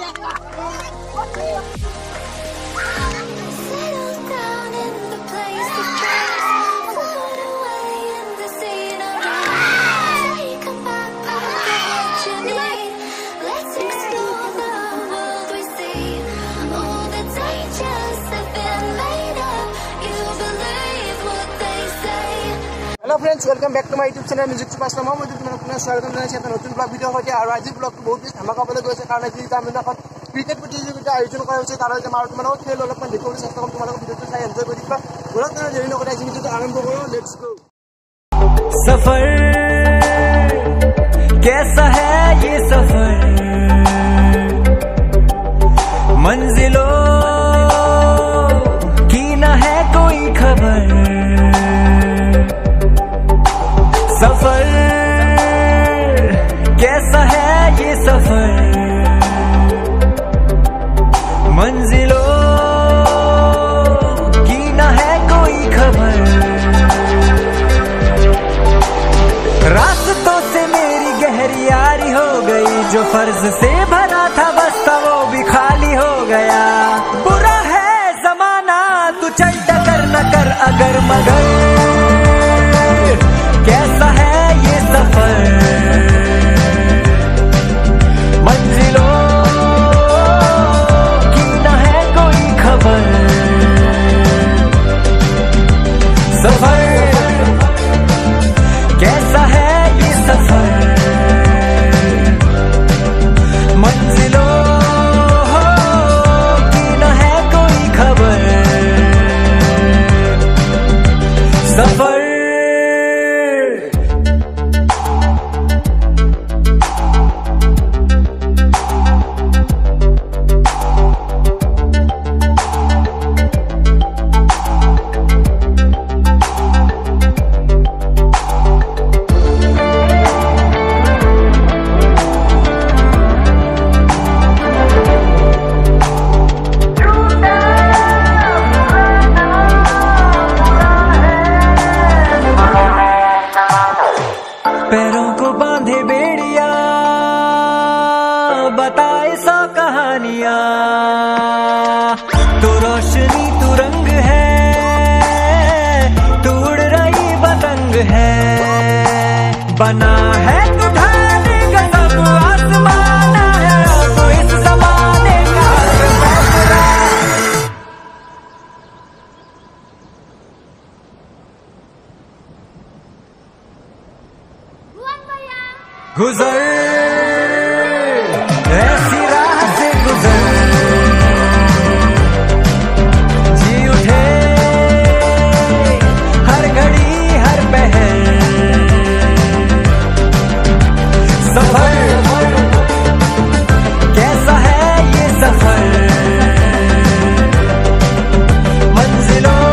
Hello friends, welcome back to my YouTube channel music superstar. मैं पुनः स्वागत करना नतुन ब्लॉग भिडिओ सहित और आज ब्लॉग बहुत बेছি ধামাকা পাবলৈ গৈছে কাৰণ আজি আমি ক্ৰিকেট প্ৰতিযোগিতা আয়োজন কৰা হৈছে। তাৰ যে তোমালোকক খেল অলপমান দেখুৱাবলৈ চেষ্টা কৰিম। তোমালোকক ভিডিঅটো চাই এনজয় কৰি দিবা। বলক তেনে দেৰি নকৰি আজি ভিডিঅটো আৰম্ভ কৰো। Let's go. सफर कैसा है ये सफर, मंजिलों की न है कोई खबर। सफर कैसा है ये सफर, मंजिलों की न है कोई खबर। रास्तों से मेरी गहरी यारी हो गई, जो फर्ज से भरा था बस्ता वो भी खाली हो गया। बुरा है जमाना तू चल टकर न कर अगर मगर, कैसा है ये सफर, मंजिलों की न है कोई खबर। सफर कैसा है ये सफर, मंजिलों की न है कोई खबर। सफर पैरों को बांधे बेड़िया, बताए सौ कहानियां। तू रोशनी तू रंग है, तू उड़ रही पतंग है। बना है तू ढाले का सब आसमाना है, तो इस जमाने का फैसला। गुजर ऐसी राह से गुजर, जी उठे हर घड़ी हर पहर। सफर कैसा है ये सफर, मंजिलों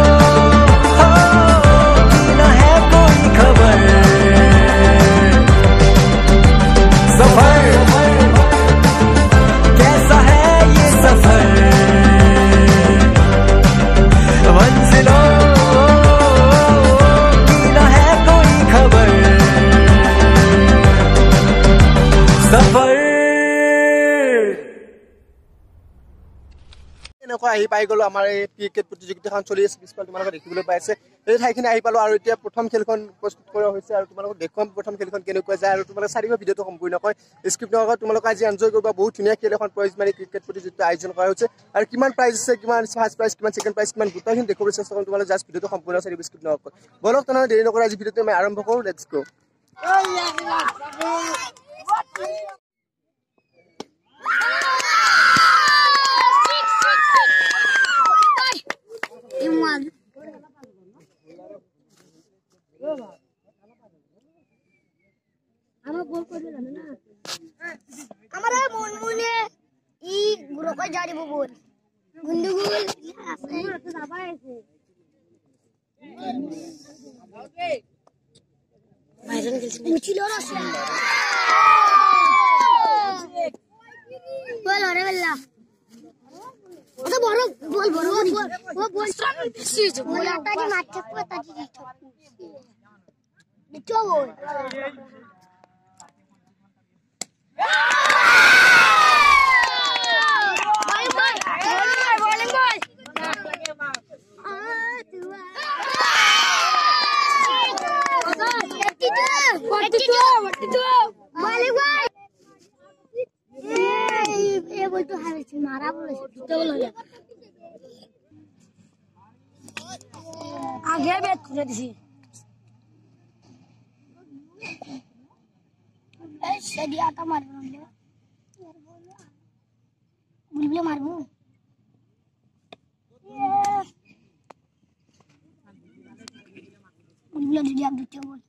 की न है कोई खबर। सफर कैसा है ये सफर, मंजिलों की न है कोई खबर। सफर এনেকৈ আহি পাই গলো। আমাৰ এই ক্ৰিকেট প্ৰতিযোগিতাখন চলি আছে, পিছফালে তোমালোকে দেখিবলৈ পাইছে। এই ঠাইখিনি আহি পালো আৰু এতিয়া প্ৰথম খেলখন প্ৰস্তুত কৰা হৈছে আৰু তোমালোকক দেখুৱাম প্ৰথম খেলখন কেনেকুৱা যায়। আৰু তোমালোকে চাৰিবা ভিডিঅ'টো সম্পূৰ্ণকৈ স্ক্ৰিপ্ট নকৰাকৈ তোমালোকে আজি এনজয় কৰিবা। বহুত ধুনীয়া খেল এখন প্ৰাইজ মানি ক্ৰিকেট প্ৰতিযোগিতা আয়োজন কৰা হৈছে আৰু কিমান প্ৰাইজ আছে, কিমান ফাৰ্ষ্ট প্ৰাইজ, কিমান ছেকেণ্ড প্ৰাইজ, কিমান গোটেইখিনি দেখুৱাবলৈ চেষ্টা কৰিম। তোমালোকে জাষ্ট ভিডিঅ'টো সম্পূৰ্ণ চাই স্ক্ৰিপ্ট নকৰাকৈ। বলক তেনেহ'লে দেৰি নকৰি আজি ভিডিঅ'টো আমি আৰম্ভ কৰোঁ। লেটছ গো। हमारा मुनमुने ई गुरो को जारी बोल गुंडुगुल भाईरन मुचिलो रसला बोल अरे बल्ला तो बोल बोल बोल वो बोल सीज बोल ताजी माछक को ताजी निचो बोल বলতো হারাইছি মারা বলেছে দুটো বল হলো আগে ব্যাট করে দিছি এই সেদিয়াটা মারবো না বুলবুলে মারবো বুলবুলে যদি আপ দিতে বল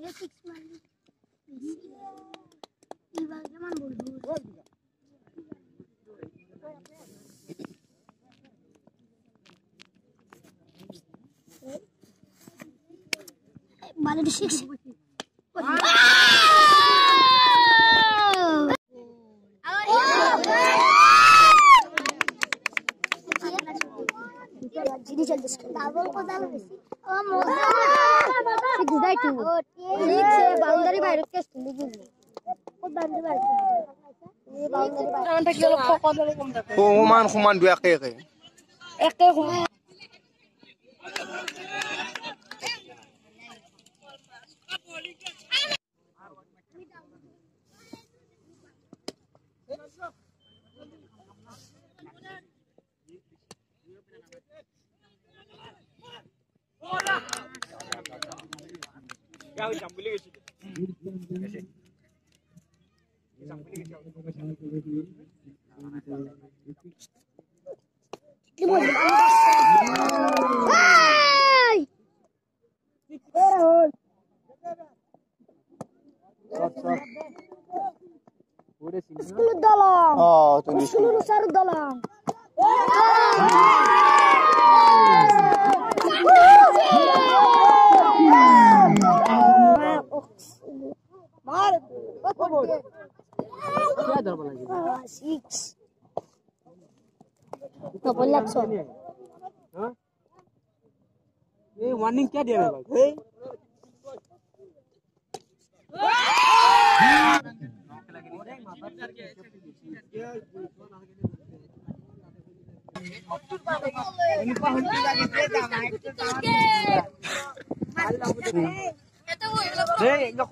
ये 6 मार ली ये बार जमान बोल बाले 6 जिनी चल दिस डाबल को डाल बेसी ओ मोदा गुदाई तू ठीक से बाउंड्री बाहर के स्टूडी की ओ बाउंड्री बाहर ये बाउंड्री बाहर कान पे किलो को दले कम दे সমান দুই একে एके घुमा Skulu dalam. Oh, tulis. Skulu sar dalam. Mar. क्या दर बोला जी 6 तो बोल लाख सौ हां ये वार्निंग क्या दे रहा है भाई Hey, enggak